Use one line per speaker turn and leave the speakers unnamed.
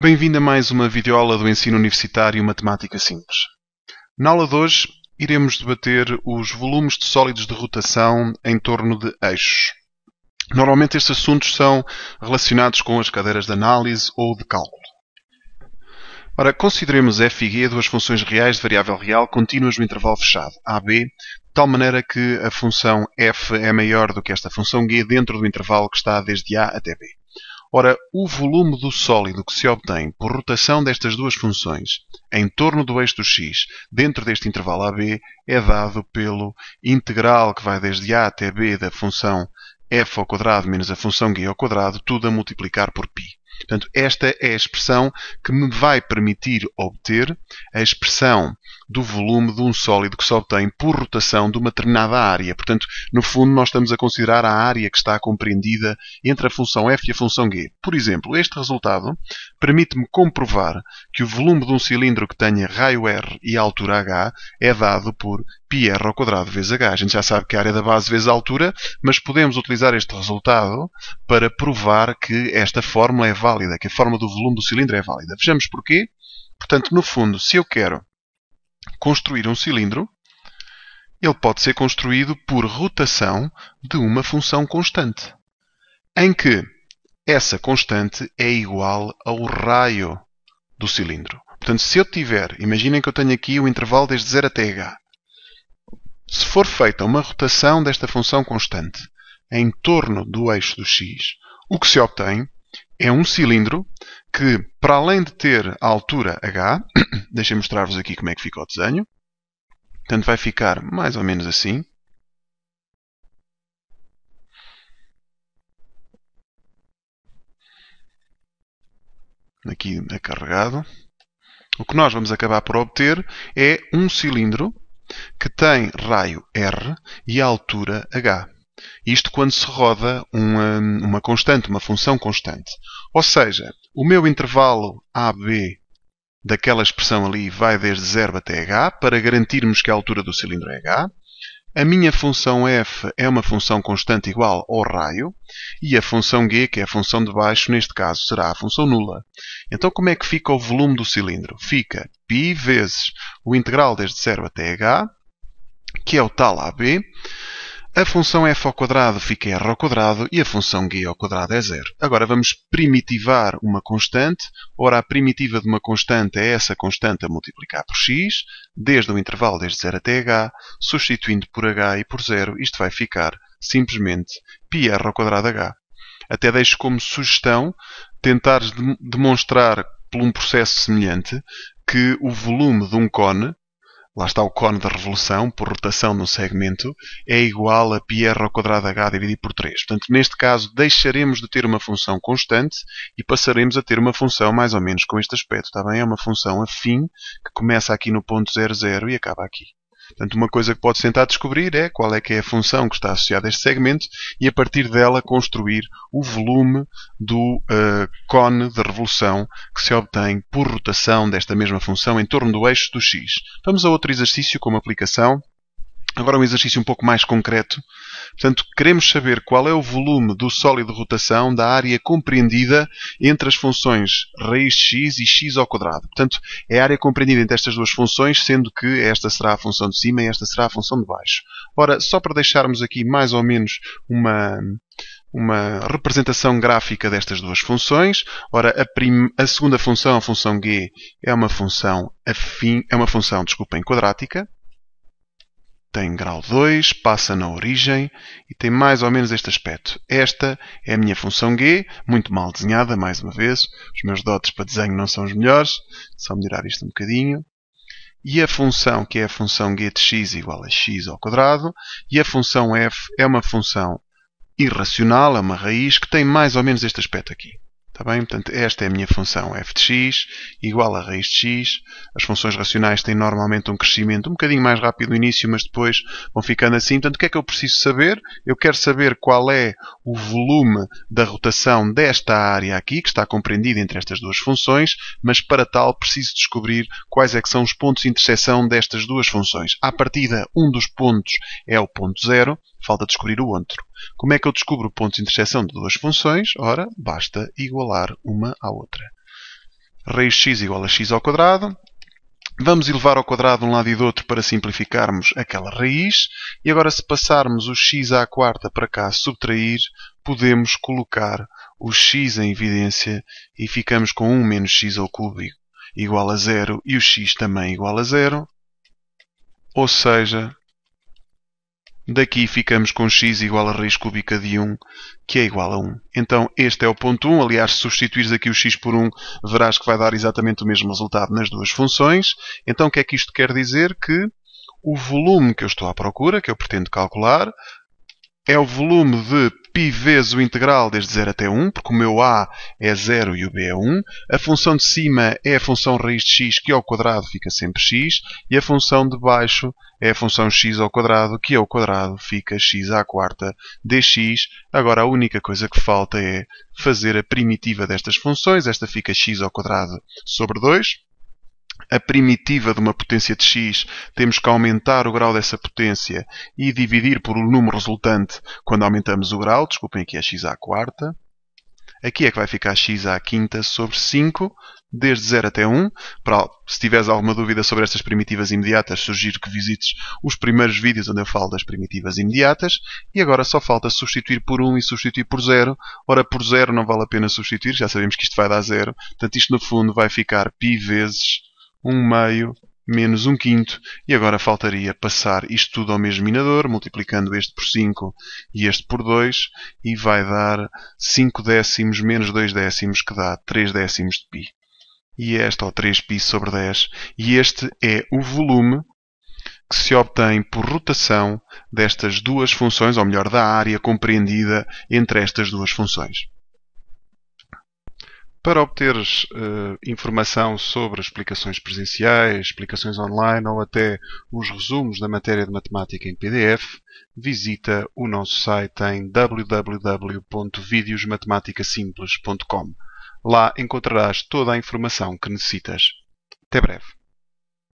Bem-vindo a mais uma videoaula do Ensino Universitário Matemática Simples. Na aula de hoje, iremos debater os volumes de sólidos de rotação em torno de eixos. Normalmente estes assuntos são relacionados com as cadeiras de análise ou de cálculo. Ora, consideremos f e g duas funções reais de variável real contínuas no intervalo fechado, AB, de tal maneira que a função f é maior do que esta função g dentro do intervalo que está desde A até B. Ora, o volume do sólido que se obtém por rotação destas duas funções em torno do eixo do x dentro deste intervalo AB é dado pelo integral que vai desde A até B da função f ao quadrado menos a função g ao quadrado, tudo a multiplicar por π. Portanto, esta é a expressão que me vai permitir obter a expressão do volume de um sólido que se obtém por rotação de uma determinada área. Portanto, no fundo, nós estamos a considerar a área que está compreendida entre a função f e a função g. Por exemplo, este resultado permite-me comprovar que o volume de um cilindro que tenha raio r e altura h é dado por πr ao quadrado vezes h. A gente já sabe que a área da base vezes a altura, mas podemos utilizar este resultado para provar que esta fórmula é válida, que a fórmula do volume do cilindro é válida. Vejamos porquê. Portanto, no fundo, se eu quero construir um cilindro, ele pode ser construído por rotação de uma função constante, em que essa constante é igual ao raio do cilindro. Portanto, se eu tiver, imaginem que eu tenho aqui o intervalo desde 0 até h. Se for feita uma rotação desta função constante em torno do eixo do x, o que se obtém é um cilindro que, para além de ter a altura h, deixem-me mostrar-vos aqui como é que fica o desenho. Portanto, vai ficar mais ou menos assim. Aqui é carregado. O que nós vamos acabar por obter é um cilindro que tem raio r e altura h. Isto quando se roda uma constante, uma função constante. Ou seja, o meu intervalo AB daquela expressão ali vai desde 0 até h, para garantirmos que a altura do cilindro é h. A minha função f é uma função constante igual ao raio, e a função g, que é a função de baixo, neste caso será a função nula. Então como é que fica o volume do cilindro? Fica π vezes o integral desde 0 até h, que é o tal AB. A função f ao quadrado fica r ao quadrado e a função g ao quadrado é 0. Agora vamos primitivar uma constante. Ora, a primitiva de uma constante é essa constante a multiplicar por x, desde o intervalo desde 0 até h, substituindo por h e por 0, isto vai ficar simplesmente πr ao quadrado h. Até deixo como sugestão tentares demonstrar por um processo semelhante que o volume de um cone, lá está o cone da revolução, por rotação no segmento, é igual a πr ao quadrado h dividido por 3. Portanto, neste caso, deixaremos de ter uma função constante e passaremos a ter uma função mais ou menos com este aspecto. Está bem? É uma função afim que começa aqui no ponto 0, 0 e acaba aqui. Portanto, uma coisa que pode tentar descobrir é qual é que é a função que está associada a este segmento e, a partir dela, construir o volume do cone de revolução que se obtém por rotação desta mesma função em torno do eixo do x. Vamos a outro exercício como aplicação. Agora um exercício um pouco mais concreto. Portanto, queremos saber qual é o volume do sólido de rotação da área compreendida entre as funções raiz de x e x ao quadrado. Portanto, é a área compreendida entre estas duas funções, sendo que esta será a função de cima e esta será a função de baixo. Ora, só para deixarmos aqui mais ou menos uma representação gráfica destas duas funções. Ora, a segunda função, a função g, é uma função quadrática. Tem grau 2, passa na origem e tem mais ou menos este aspecto. Esta é a minha função g, muito mal desenhada, mais uma vez. Os meus dotes para desenho não são os melhores. Só melhorar isto um bocadinho. E a função, que é a função g de x igual a x ao quadrado. E a função f é uma função irracional, é uma raiz, que tem mais ou menos este aspecto aqui. Está bem? Portanto, esta é a minha função f de x, igual a raiz de x. As funções racionais têm normalmente um crescimento um bocadinho mais rápido no início, mas depois vão ficando assim. Portanto, o que é que eu preciso saber? Eu quero saber qual é o volume da rotação desta área aqui, que está compreendida entre estas duas funções, mas para tal preciso descobrir quais é que são os pontos de interseção destas duas funções. À partida, um dos pontos é o ponto 0, falta descobrir o outro. Como é que eu descubro pontos de interseção de duas funções? Ora, basta igualar uma à outra. raiz de x igual a x ao quadrado. Vamos elevar ao quadrado de um lado e do outro para simplificarmos aquela raiz. E agora, se passarmos o x à quarta para cá subtrair, podemos colocar o x em evidência e ficamos com 1 menos x ao cubo igual a 0 e o x também igual a 0. Ou seja, daqui ficamos com x igual a raiz cúbica de 1, que é igual a 1. Então, este é o ponto 1. Aliás, se substituires aqui o x por 1, verás que vai dar exatamente o mesmo resultado nas duas funções. Então, o que é que isto quer dizer? Que o volume que eu estou à procura, que eu pretendo calcular, é o volume de π vezes o integral desde 0 até 1, porque o meu a é 0 e o b é 1. A função de cima é a função raiz de x, que ao quadrado fica sempre x. E a função de baixo é a função x ao quadrado, que ao quadrado fica x à quarta dx. Agora, a única coisa que falta é fazer a primitiva destas funções. Esta fica x ao quadrado sobre 2. A primitiva de uma potência de x, temos que aumentar o grau dessa potência e dividir por o número resultante quando aumentamos o grau. Desculpem, aqui é x à quarta. Aqui é que vai ficar x à quinta sobre 5, desde 0 até 1. Se tiveres alguma dúvida sobre estas primitivas imediatas, sugiro que visites os primeiros vídeos onde eu falo das primitivas imediatas. E agora só falta substituir por 1 e substituir por 0. Ora, por 0 não vale a pena substituir, já sabemos que isto vai dar 0. Portanto, isto no fundo vai ficar π vezes 1 meio menos 1 quinto. E agora faltaria passar isto tudo ao mesmo minador, multiplicando este por 5 e este por 2, e vai dar 5 décimos menos 2 décimos, que dá 3 décimos de π. E esta, ou 3π sobre 10. E este é o volume que se obtém por rotação destas duas funções, ou melhor, da área compreendida entre estas duas funções. Para obteres informação sobre explicações presenciais, explicações online ou até os resumos da matéria de matemática em PDF, visita o nosso site em www.videosmatematicaSimples.com. Lá encontrarás toda a informação que necessitas. Até breve.